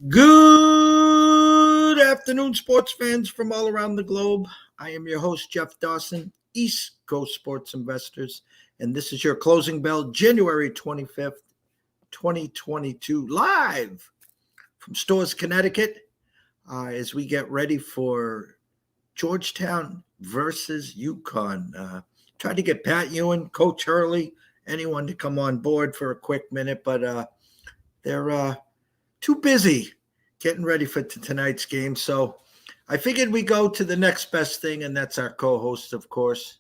Good afternoon, sports fans from all around the globe. I am your host, Jeff Dawson, East Coast Sports Investors, and this is your closing bell, January 25th, 2022, live from Stores, Connecticut, as we get ready for Georgetown versus UConn. Tried to get Pat Ewan, Coach Hurley, anyone to come on board for a quick minute, but they're too busy getting ready for tonight's game. So I figured we go to the next best thing, and that's our co-host, of course,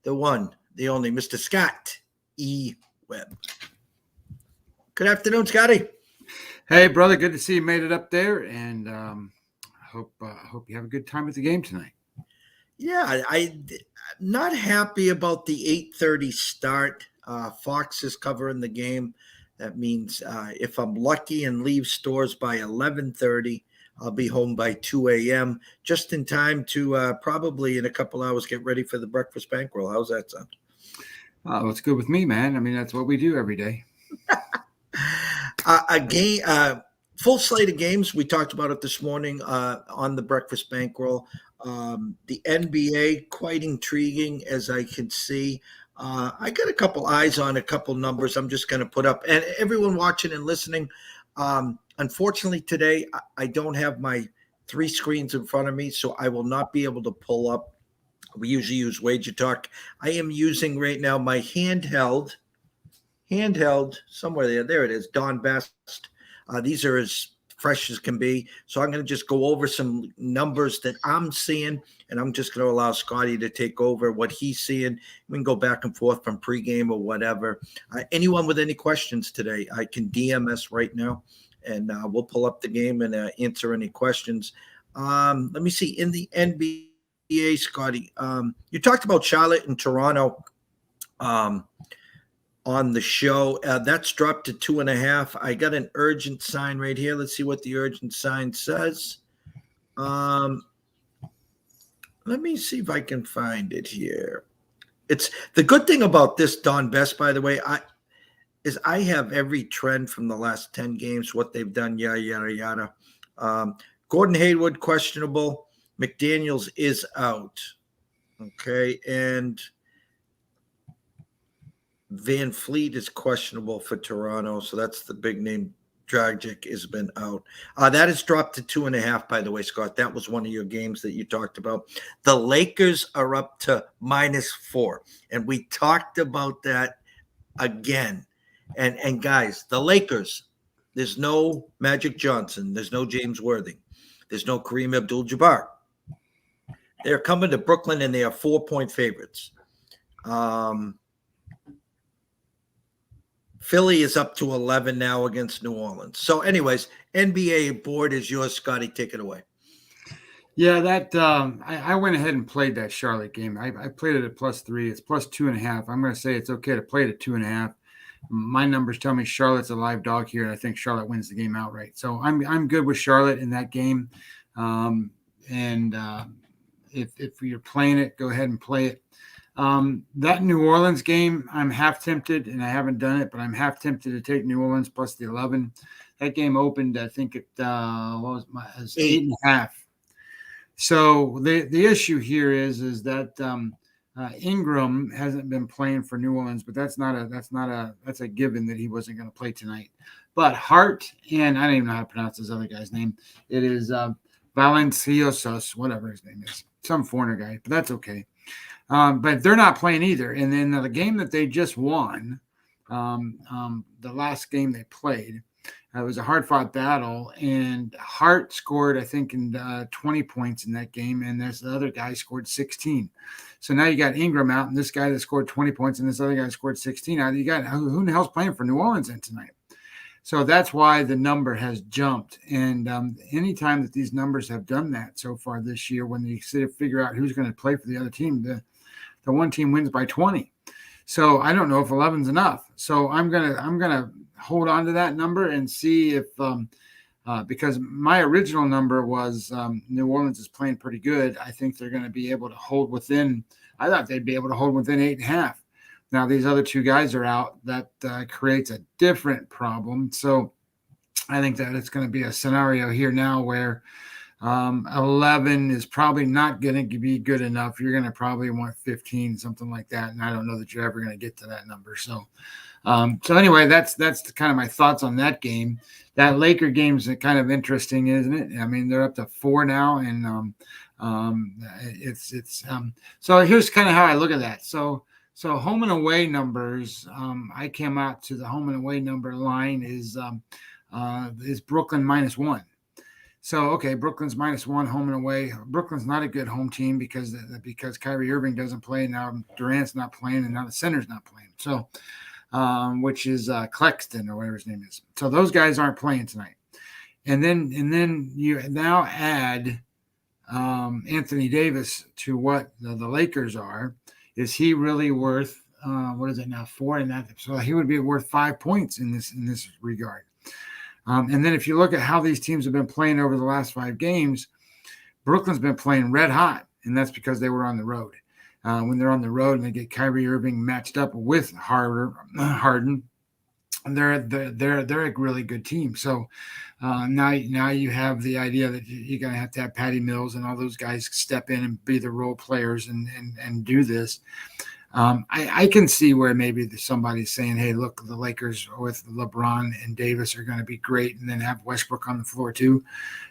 the one, the only, Mr. Scott E. Webb. Good afternoon, Scotty. Hey, brother, good to see you made it up there, and I hope you have a good time at the game tonight. Yeah, I'm not happy about the 8:30 start. Fox is covering the game. That means if I'm lucky and leave Stores by 11:30, I'll be home by 2 a.m., just in time to probably in a couple hours get ready for the breakfast bankroll. How's that sound? Oh, it's good with me, man. I mean, that's what we do every day. A game, full slate of games. We talked about it this morning on the breakfast bankroll. The NBA, quite intriguing as I can see. I got a couple eyes on a couple numbers I'm just going to put up. And everyone watching and listening, unfortunately today, I don't have my three screens in front of me, so I will not be able to pull up. We usually use Wager Talk. I am using right now my handheld, somewhere there it is, Don Best. These are as fresh as can be. So I'm going to just go over some numbers that I'm seeing, and I'm just going to allow Scotty to take over what he's seeing. We can go back and forth from pregame or whatever. Anyone with any questions today, I can DM us right now, and we'll pull up the game and answer any questions. Let me see. In the NBA, Scotty, you talked about Charlotte and Toronto on the show. That's dropped to 2.5. I got an urgent sign right here. Let's see what the urgent sign says. Let me see if I can find it here. It's the good thing about this Don Best, by the way, I have every trend from the last 10 games, what they've done, yada, yada, yada. Gordon Hayward, questionable. McDaniels is out. Okay, and Van Fleet is questionable for Toronto, so that's the big name. Dragic has been out. That has dropped to 2.5, by the way, Scott. That was one of your games that you talked about. The Lakers are up to -4, and we talked about that again. And guys, the Lakers, there's no Magic Johnson. There's no James Worthing. There's no Kareem Abdul-Jabbar. They're coming to Brooklyn, and they are 4-point favorites. Philly is up to 11 now against New Orleans. So anyways, NBA board is yours, Scotty. Take it away. Yeah, that I went ahead and played that Charlotte game. I played it at +3. It's +2.5. I'm going to say it's okay to play it at 2.5. My numbers tell me Charlotte's a live dog here, and I think Charlotte wins the game outright. So I'm good with Charlotte in that game. If you're playing it, go ahead and play it. That New Orleans game, I'm half tempted, and I haven't done it, but I'm half tempted to take New Orleans plus the 11. That game opened, I think it was 8.5. So the issue here is that Ingram hasn't been playing for New Orleans, but that's a given that he wasn't going to play tonight. But Hart, and I don't even know how to pronounce this other guy's name. It is Valenciosos, whatever his name is, some foreigner guy, but that's okay. But they're not playing either. And then the game that they just won, the last game they played, it was a hard-fought battle, and Hart scored, I think, in 20 points in that game, and this other guy scored 16. So now you got Ingram out, and this guy that scored 20 points, and this other guy scored 16. Now you got who the hell's playing for New Orleans then tonight? So that's why the number has jumped. And anytime that these numbers have done that so far this year, when you figure out who's going to play for the other team, the one team wins by 20. So I don't know if 11's enough. So I'm gonna hold on to that number and see if because my original number was New Orleans is playing pretty good. I think they're going to be able to hold within. I thought they'd be able to hold within 8.5. Now these other two guys are out. That creates a different problem. So I think that it's going to be a scenario here now where 11 is probably not going to be good enough. You're going to probably want 15, something like that. And I don't know that you're ever going to get to that number. So anyway, that's kind of my thoughts on that game. That Laker game's kind of interesting, isn't it? I mean, they're up to 4 now, and so here's kind of how I look at that. So home and away numbers. I came out to the home and away number line is Brooklyn -1. So, okay, Brooklyn's -1 home and away. Brooklyn's not a good home team because Kyrie Irving doesn't play. Now Durant's not playing, and now the center's not playing. So, which is Claxton or whatever his name is. So those guys aren't playing tonight. And then you now add Anthony Davis to what the Lakers are. Is he really worth what is it now, 4? And that, so he would be worth 5 points in this regard. And then if you look at how these teams have been playing over the last 5 games, Brooklyn's been playing red hot, and that's because they were on the road. When they're on the road and they get Kyrie Irving matched up with Harden, they're a really good team. So now you have the idea that you're going to have Patty Mills and all those guys step in and be the role players and do this. I can see where maybe somebody's saying, hey, look, the Lakers with LeBron and Davis are going to be great, and then have Westbrook on the floor too.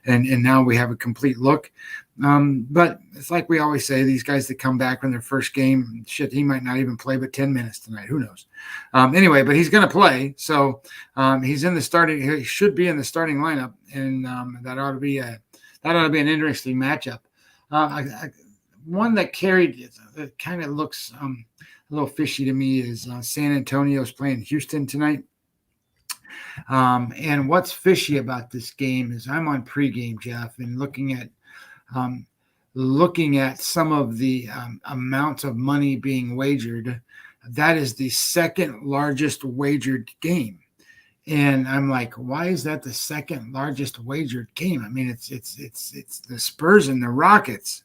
And now we have a complete look. But it's like we always say, these guys that come back from their first game, shit, he might not even play but 10 minutes tonight. Who knows? Anyway, but he's going to play. So he should be in the starting lineup, and that ought to be an interesting matchup. One that carried, that kind of looks a little fishy to me is San Antonio's playing Houston tonight. And what's fishy about this game is I'm on pregame, Jeff, and looking at some of the amounts of money being wagered. That is the second largest wagered game. And I'm like, why is that the second largest wagered game? I mean, it's the Spurs and the Rockets.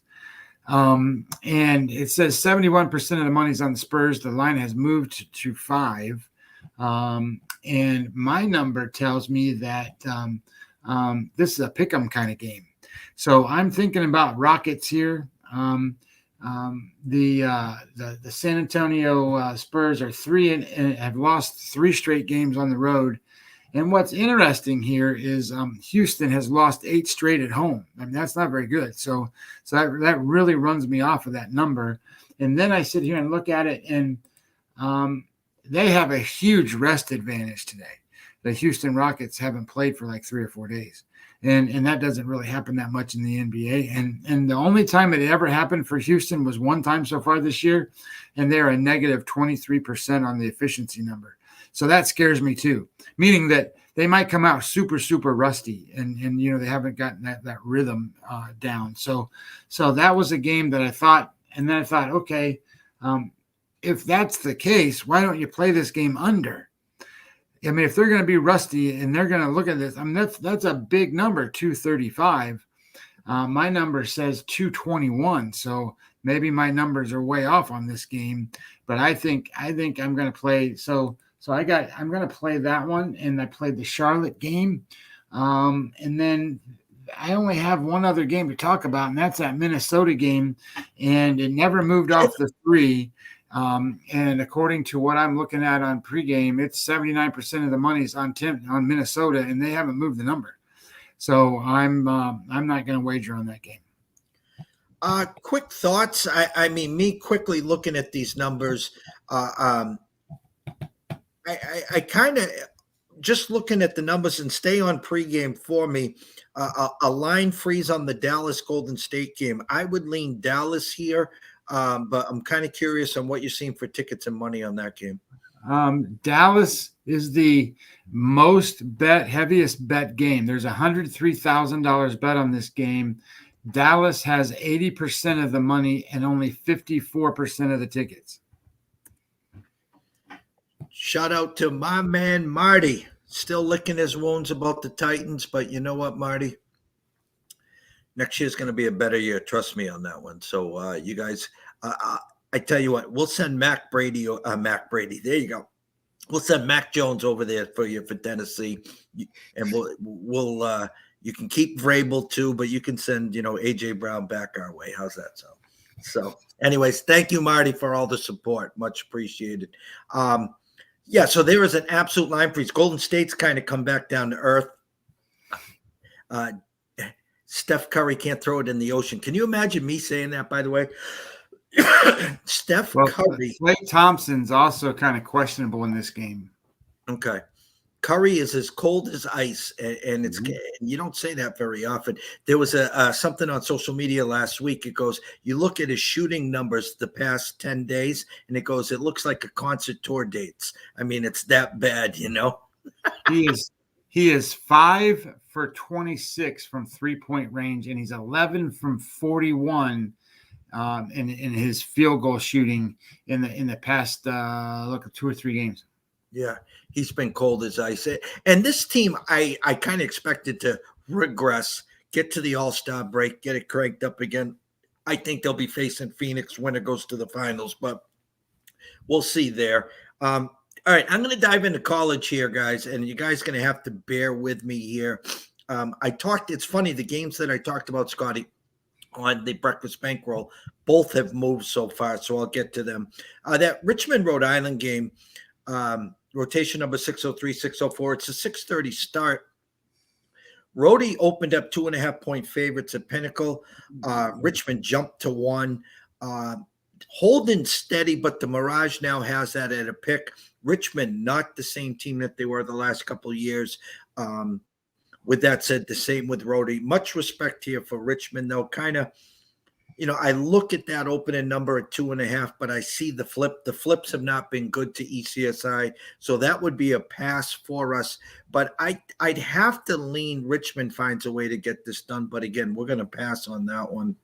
And it says 71% of the money's on the Spurs. The line has moved to 5. And my number tells me that this is a pick'em kind of game. So I'm thinking about Rockets here. The San Antonio Spurs are 3 and have lost 3 straight games on the road. And what's interesting here is Houston has lost 8 straight at home. I mean, that's not very good. So that really runs me off of that number. And then I sit here and look at it, and they have a huge rest advantage today. The Houston Rockets haven't played for like 3 or 4 days. And that doesn't really happen that much in the NBA. And the only time it ever happened for Houston was one time so far this year, and they're a negative 23% on the efficiency number. So that scares me too, meaning that they might come out super, super rusty, and they haven't gotten that rhythm down. So that was a game that I thought, and then I thought, okay, if that's the case, why don't you play this game under? I mean, if they're going to be rusty and they're going to look at this, I mean, that's a big number, 235. My number says 221. So maybe my numbers are way off on this game, but I think I'm going to play. So I'm going to play that one, and I played the Charlotte game. And then I only have one other game to talk about, and that's that Minnesota game. And it never moved off the 3. And according to what I'm looking at on pregame, it's 79% of the money's on Minnesota, and they haven't moved the number. So I'm not going to wager on that game. Quick thoughts. I mean, me quickly looking at these numbers, I kind of just looking at the numbers, and stay on pregame for me. A line freeze on the Dallas Golden State game. I would lean Dallas here. But I'm kind of curious on what you're seeing for tickets and money on that game. Dallas is the heaviest bet game. There's $103,000 bet on this game. Dallas has 80% of the money and only 54% of the tickets. Shout out to my man, Marty. Still licking his wounds about the Titans, but you know what, Marty? Next year's going to be a better year. Trust me on that one. So you guys, I tell you what, we'll send Mac Brady. There you go. We'll send Mac Jones over there for you for Tennessee, and we'll you can keep Vrabel too, but you can send AJ Brown back our way. How's that sound? So, anyways, thank you, Marty, for all the support. Much appreciated. Yeah, so there is an absolute line freeze. Golden State's kind of come back down to earth. Steph Curry can't throw it in the ocean. Can you imagine me saying that, by the way? Steph Curry. Klay Thompson's also kind of questionable in this game. Okay. Curry is as cold as ice, and it's you don't say that very often. There was something on social media last week. It goes, you look at his shooting numbers the past 10 days, and it goes, it looks like a concert tour dates. I mean, it's that bad, He is 5 for 26 from 3-point range, and he's 11 from 41 in his field goal shooting in the past 2 or 3 games. Yeah, he's been cold as ice. And this team, I kind of expected to regress, get to the All-Star break, get it cranked up again. I think they'll be facing Phoenix when it goes to the finals, but we'll see there. All right, I'm going to dive into college here, guys, and you guys are going to have to bear with me here. It's funny, the games that I talked about, Scotty, on the Breakfast Bankroll, both have moved so far, so I'll get to them. That Richmond, Rhode Island game, rotation number 603, 604, it's a 6:30 start. Rhodey opened up 2.5-point favorites at Pinnacle. Richmond jumped to 1. Holding steady, but the Mirage now has that at a pick. Richmond, not the same team that they were the last couple of years. With that said, the same with Rhodey. Much respect here for Richmond, though. Kind of, I look at that opening number at 2.5, but I see the flip. The flips have not been good to ECSI, so that would be a pass for us. But I'd have to lean Richmond finds a way to get this done. But again, we're going to pass on that one.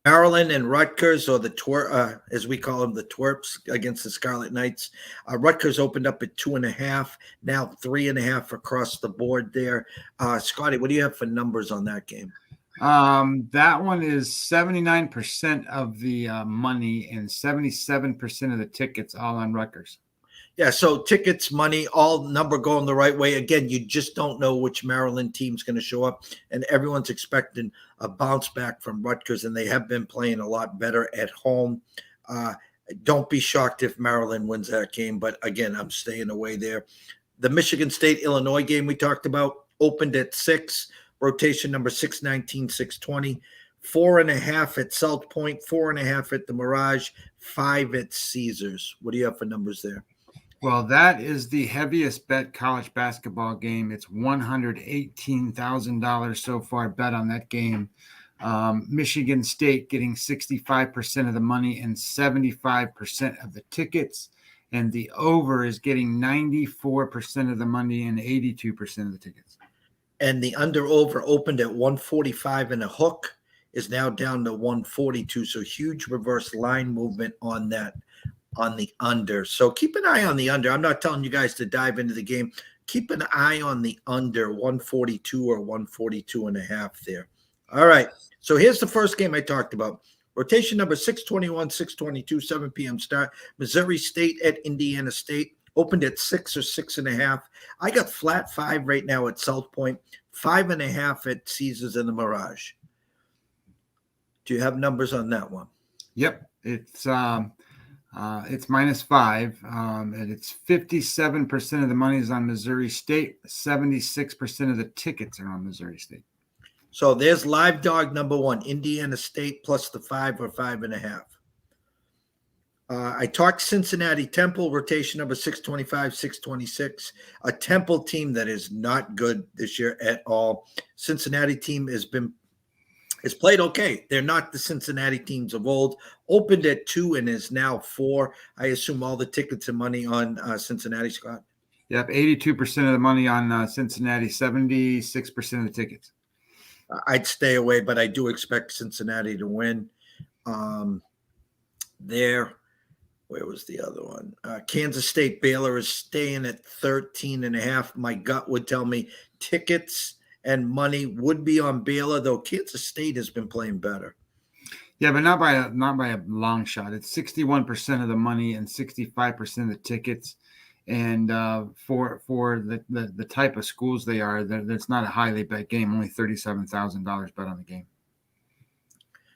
Maryland and Rutgers, or as we call them, the Twerps against the Scarlet Knights. Rutgers opened up at 2.5, now 3.5 across the board there. Scotty, what do you have for numbers on that game? That one is 79% of the money and 77% of the tickets, all on Rutgers. Yeah, so tickets, money, all number going the right way. Again, you just don't know which Maryland team's going to show up, and everyone's expecting a bounce back from Rutgers, and they have been playing a lot better at home. Don't be shocked if Maryland wins that game, but again, I'm staying away there. The Michigan State-Illinois game we talked about opened at 6, rotation number 619, 620. 4.5 at South Point, 4.5 at the Mirage, 5 at Caesars. What do you have for numbers there? Well, that is the heaviest bet college basketball game. It's $118,000 so far bet on that game. Michigan State getting 65% of the money and 75% of the tickets. And the over is getting 94% of the money and 82% of the tickets. And the under-over opened at 145 and a hook is now down to 142. So huge reverse line movement on that. On the under. So keep an eye on the under. I'm not telling you guys to dive into the game. Keep an eye on the under 142 or 142.5 there. All right. So here's the first game I talked about. Rotation number 621, 622, 7 p.m. start. Missouri State at Indiana State. Opened at 6 or 6.5. I got flat 5 right now at South Point. 5.5 at Caesars and the Mirage. Do you have numbers on that one? Yep. It's -5, and it's 57% of the money is on Missouri State. 76% of the tickets are on Missouri State. So there's live dog number 1, Indiana State plus the 5 or 5.5. I talked Cincinnati Temple, rotation number 625, 626. A Temple team that is not good this year at all. Cincinnati team has played okay. They're not the Cincinnati teams of old. Opened at 2 and is now 4. I assume all the tickets and money on Cincinnati, Scott? Yep, 82% of the money on Cincinnati, 76% of the tickets. I'd stay away, but I do expect Cincinnati to win. Where was the other one? Kansas State Baylor is staying at 13.5. My gut would tell me tickets and money would be on Baylor, though Kansas State has been playing better. Yeah, but not by a long shot. It's 61% of the money and 65% of the tickets. And for the type of schools they are, that's not a highly bet game. Only $37,000 bet on the game.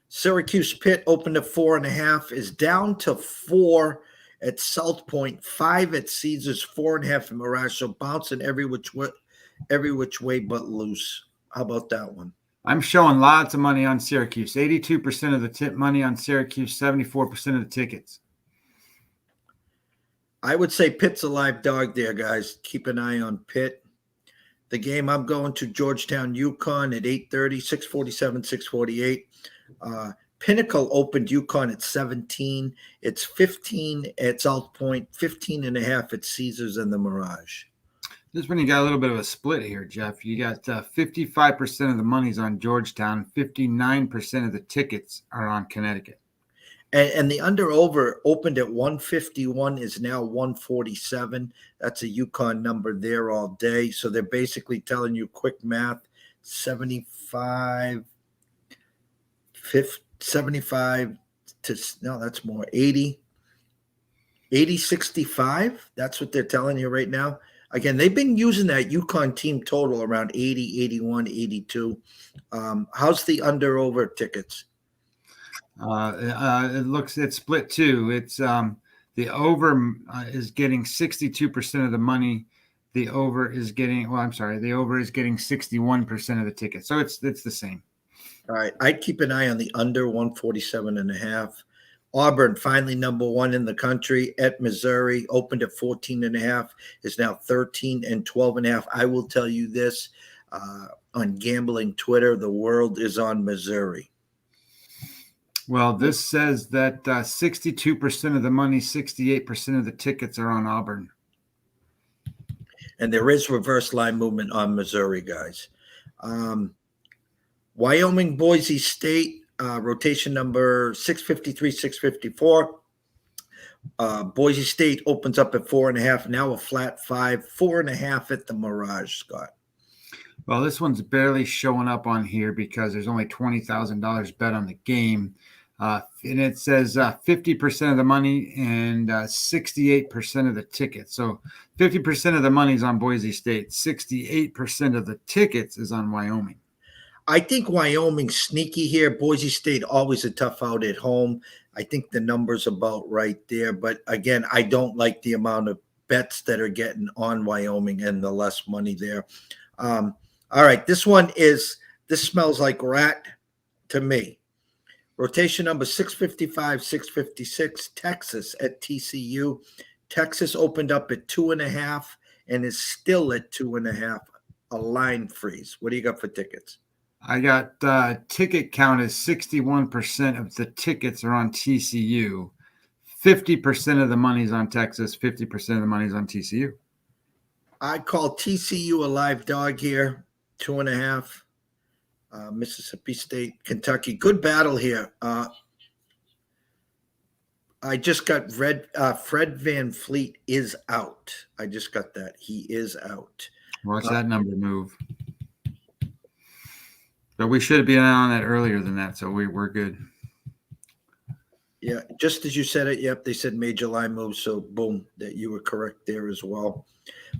Syracuse Pitt opened at 4.5, is down to 4 at South Point, 5 at Caesars, 4.5 at Mirage. So bouncing every which way but loose. How about that one? I'm showing lots of money on Syracuse. 82% of the tip money on Syracuse, 74% of the tickets. I would say Pitt's a live dog there, guys. Keep an eye on Pitt. The game I'm going to, Georgetown, UConn at 8:30, 6:47, 6:48. Pinnacle opened UConn at 17. It's 15 at South Point, 15.5 at Caesars and the Mirage. This one you got a little bit of a split here, Jeff. You got 55% of the money's on Georgetown, 59% of the tickets are on Connecticut. And the under-over opened at 151, is now 147. That's a UConn number there all day. So they're basically telling you quick math, 75 to, no, that's more, 80, 65. That's what they're telling you right now. Again, they've been using that UConn team total around 80, 81, 82. How's the under-over tickets? It's split too. It's the over is getting 62% of the money. The over is getting 61% of the tickets. So it's the same. All right. I'd keep an eye on the under 147.5. Auburn, finally number 1 in the country at Missouri, opened at 14.5, is now 13 and 12.5. I will tell you this, on gambling Twitter, the world is on Missouri. Well, this says that 62% of the money, 68% of the tickets are on Auburn. And there is reverse line movement on Missouri, guys. Wyoming, Boise State, rotation number 653, 654. Boise State opens up at 4.5, now a flat 5, 4.5 at the Mirage, Scott. Well, this one's barely showing up on here because there's only $20,000 bet on the game. And it says 50% of the money and 68% of the tickets. So 50% of the money is on Boise State. 68% of the tickets is on Wyoming. I think Wyoming's sneaky here. Boise State, always a tough out at home. I think the number's about right there. But again, I don't like the amount of bets that are getting on Wyoming and the less money there. All right, this smells like rat to me. Rotation number 655, 656, Texas at TCU. Texas opened up at 2.5 and is still at 2.5, a line freeze. What do you got for tickets? I got ticket count is 61% of the tickets are on TCU. 50% of the money's on Texas. 50% of the money's on TCU. I call TCU a live dog here, 2.5. Mississippi State, Kentucky. Good battle here. I just got Fred Van Fleet is out. I just got that. He is out. Watch that number move. But we should have been on that earlier than that, so we're good. Yeah, just as you said it, yep, they said major line move, so boom, that you were correct there as well.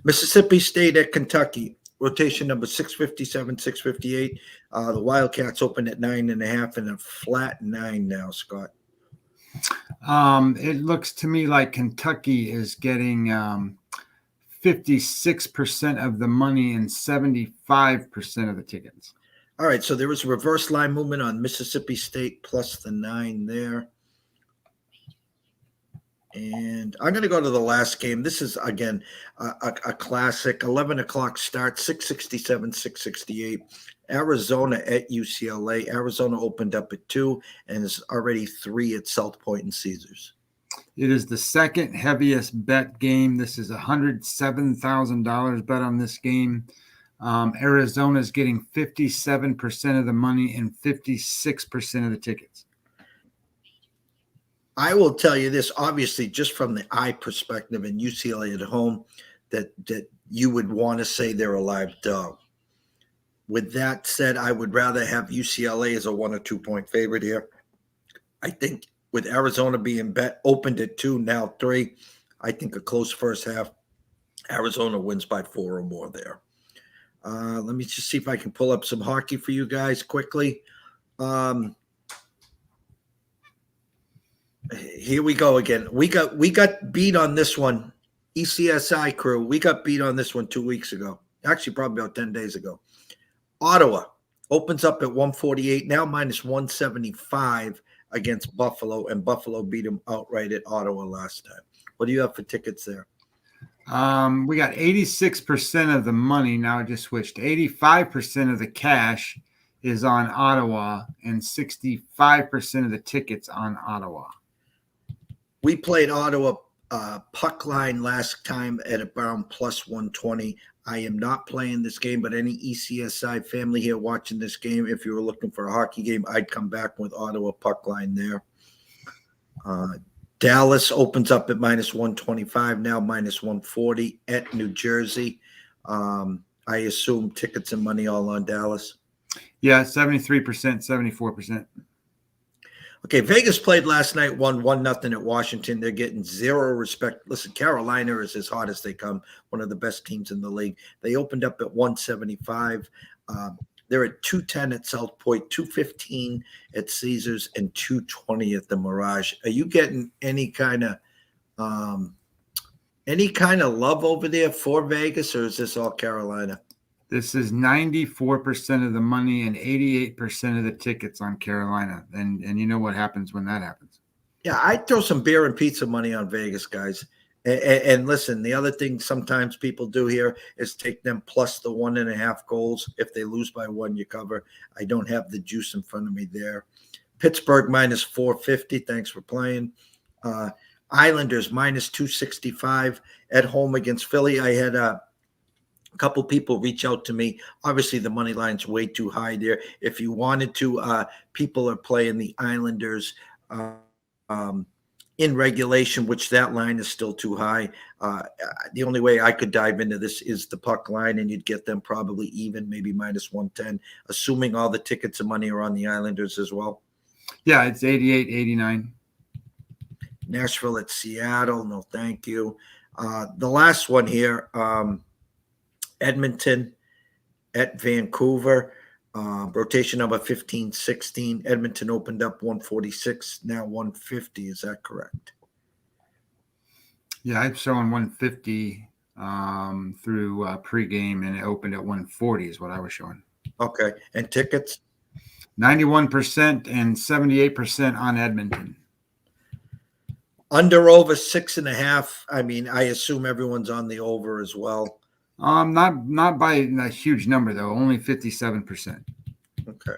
Mississippi State at Kentucky. Rotation number 657, 658. The Wildcats open at 9.5 and a flat 9 now, Scott. It looks to me like Kentucky is getting 56% of the money and 75% of the tickets. All right, so there was a reverse line movement on Mississippi State plus the 9 there. And I'm going to go to the last game. This is, again, a classic. 11 o'clock start, 667, 668. Arizona at UCLA. Arizona opened up at 2 and is already 3 at South Point and Caesars. It is the second heaviest bet game. This is $107,000 bet on this game. Arizona is getting 57% of the money and 56% of the tickets. I will tell you this, obviously, just from the eye perspective and UCLA at home, that you would want to say they're a live dog. With that said, I would rather have UCLA as a 1 or 2 point favorite here. I think with Arizona being opened at 2, now 3, I think a close first half. Arizona wins by 4 or more there. Let me just see if I can pull up some hockey for you guys quickly. Here we go again. We got beat on this one. ECSI crew, we got beat on this one 2 weeks ago. Actually, probably about 10 days ago. Ottawa opens up at 148, now minus 175 against Buffalo, and Buffalo beat them outright at Ottawa last time. What do you have for tickets there? We got 86% of the money. Now it just switched. 85% of the cash is on Ottawa and 65% of the tickets on Ottawa. We played Ottawa puck line last time at around plus 120. I am not playing this game, but any ECSI family here watching this game, if you were looking for a hockey game, I'd come back with Ottawa puck line there. Dallas opens up at minus 125, now minus 140 at New Jersey. I assume tickets and money all on Dallas. Yeah, 73%, 74%. Okay, Vegas played last night, won 1-0 at Washington. They're getting zero respect. Listen, Carolina is as hot as they come, one of the best teams in the league. They opened up at 175. They're at 210 at South Point, 215 at Caesars, and 220 at the Mirage. Are you getting any kind of love over there for Vegas, or is this all Carolina? This is 94% of the money and 88% of the tickets on Carolina. And you know what happens when that happens. Yeah, I'd throw some beer and pizza money on Vegas, guys. And listen, the other thing sometimes people do here is take them plus the 1.5 goals. If they lose by 1, you cover. I don't have the juice in front of me there. Pittsburgh minus 450. Thanks for playing. Islanders minus 265 at home against Philly. I had a couple people reach out to me. Obviously, the money line's way too high there. If you wanted to, people are playing the Islanders in regulation, which that line is still too high. The only way I could dive into this is the puck line, and you'd get them probably even, maybe minus 110, assuming all the tickets and money are on the Islanders as well. Yeah, it's 88, 89. Nashville at Seattle, no thank you. The last one here, Edmonton at Vancouver, rotation number 15-16. Edmonton opened up 146, now 150. Is that correct? Yeah, I'm showing 150 through pregame, and it opened at 140 is what I was showing. Okay, and tickets? 91% and 78% on Edmonton. Under over 6.5. I mean, I assume everyone's on the over as well. Not by a huge number though, only 57%. Okay.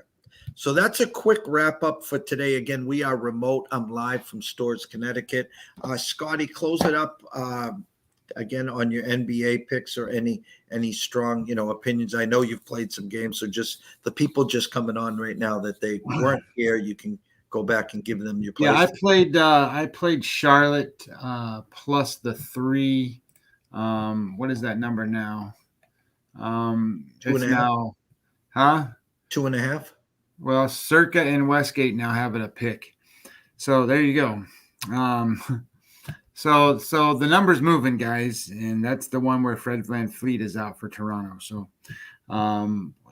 So that's a quick wrap up for today. Again, we are remote. I'm live from Stores, Connecticut. Scotty, close it up again on your NBA picks or any strong, opinions. I know you've played some games, so just the people just coming on right now that they weren't here, you can go back and give them your plays. Yeah, I played Charlotte plus the 3. What is that number now? 2.5. Now, huh? 2.5. Well, Circa and Westgate now have it a pick. So there you go. So the number's moving, guys, and that's the one where Fred VanVleet is out for Toronto. So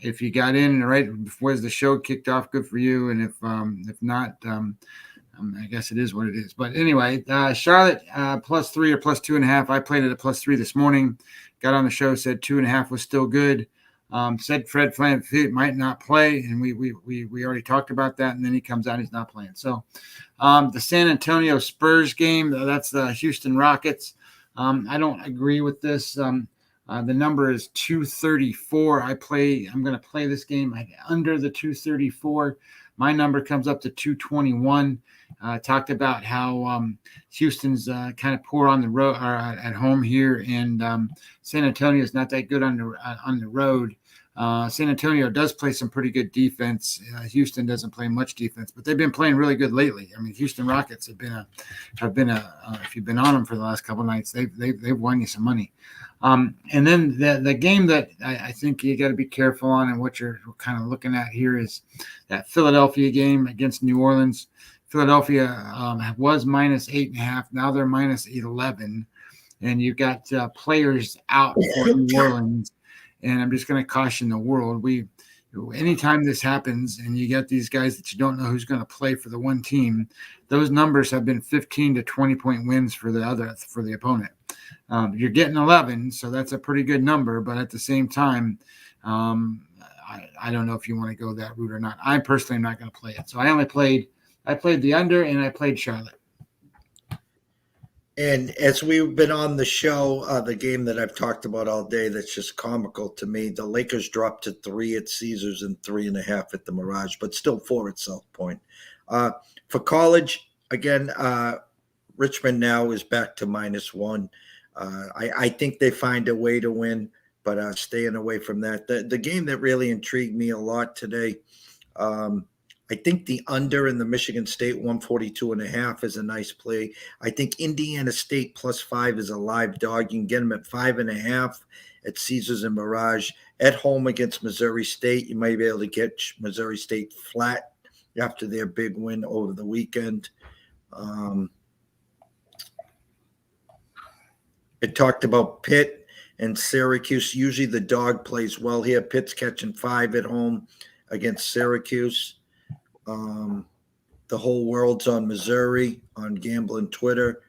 if you got in right before the show kicked off, good for you. And if not, I guess it is what it is. But anyway, Charlotte plus 3 or plus 2.5. I played it at plus 3 this morning. Got on the show, said 2.5 was still good. Said Fred VanVleet might not play, and we already talked about that. And then he comes out, he's not playing. So the San Antonio Spurs game, that's the Houston Rockets. I don't agree with this. The number is 234. I'm going to play this game under the 234. My number comes up to 221. Talked about how Houston's kind of poor on the road or at home here, and San Antonio is not that good on the road. San Antonio does play some pretty good defense. Houston doesn't play much defense, but they've been playing really good lately. I mean, Houston Rockets have been if you've been on them for the last couple of nights, they've won you some money. And then the game that I think you got to be careful on, and what you're kind of looking at here is that Philadelphia game against New Orleans. Philadelphia was -8.5. Now they're -11. And you've got players out for New Orleans. And I'm just going to caution the world. Anytime this happens and you get these guys that you don't know who's going to play for the one team, those numbers have been 15 to 20-point wins for the opponent. You're getting 11, so that's a pretty good number. But at the same time, I don't know if you want to go that route or not. I personally am not going to play it. So I played the under and I played Charlotte. And as we've been on the show, the game that I've talked about all day that's just comical to me, the Lakers dropped to 3 at Caesars and 3.5 at the Mirage, but still 4 at South Point. For college, again, Richmond now is back to -1. I think they find a way to win, but staying away from that. The game that really intrigued me a lot today, I think the under in the Michigan State 142.5 is a nice play. I think Indiana State +5 is a live dog. You can get them at 5.5 at Caesars and Mirage. At home against Missouri State, you might be able to get Missouri State flat after their big win over the weekend. It talked about Pitt and Syracuse. Usually the dog plays well here. Pitt's catching 5 at home against Syracuse. The whole world's on Missouri on Gambling Twitter.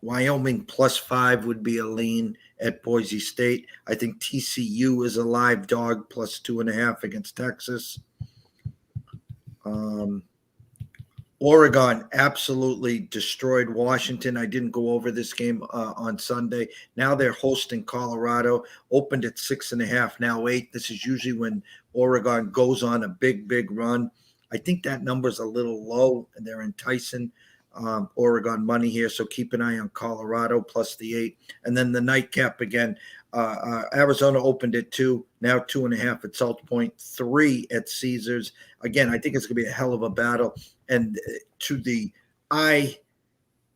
Wyoming +5 would be a lean at Boise State. I think TCU is a live dog +2.5 against Texas. Oregon absolutely destroyed Washington. I didn't go over this game on Sunday. Now they're hosting Colorado. Opened at 6.5, now 8. This is usually when Oregon goes on a big run. I think that number's a little low, and they're enticing Oregon money here. So keep an eye on Colorado +8. And then the nightcap again. Arizona opened at 2, now 2.5 at South Point, 3 at Caesars. Again, I think it's going to be a hell of a battle. And to the eye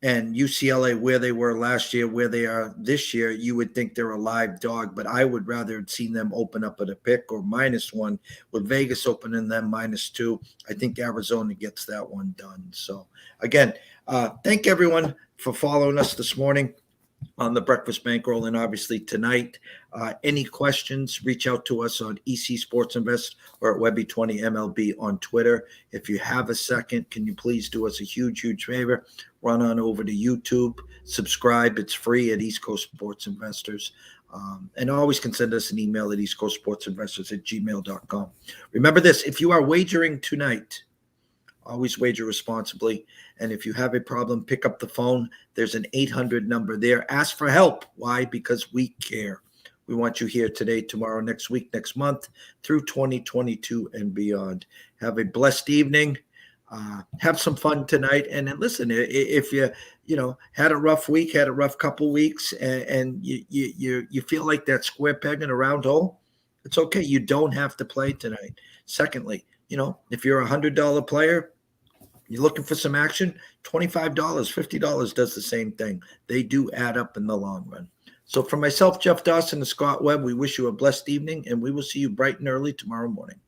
and UCLA, where they were last year, where they are this year, you would think they're a live dog, but I would rather have seen them open up at a pick or -1 with Vegas opening them -2. I think Arizona gets that one done. So again, thank everyone for following us this morning on the Breakfast Bankroll and obviously tonight. Any questions, reach out to us on EC Sports Invest or at Webby20MLB on Twitter. If you have a second, can you please do us a huge favor? Run on over to YouTube, subscribe. It's free at East Coast Sports Investors. And always can send us an email at eastcoastsportsinvestors@gmail.com. Remember this, if you are wagering tonight, always wager responsibly. And if you have a problem, pick up the phone. There's an 800 number there. Ask for help. Why? Because we care. We want you here today, tomorrow, next week, next month, through 2022 and beyond. Have a blessed evening. Have some fun tonight. And then listen, if you had a rough week, had a rough couple weeks, and you feel like that square peg in a round hole, it's okay. You don't have to play tonight. Secondly, if you're a $100 player, you're looking for some action, $25, $50 does the same thing. They do add up in the long run. So for myself, Jeff Dawson, and Scott Webb, we wish you a blessed evening, and we will see you bright and early tomorrow morning.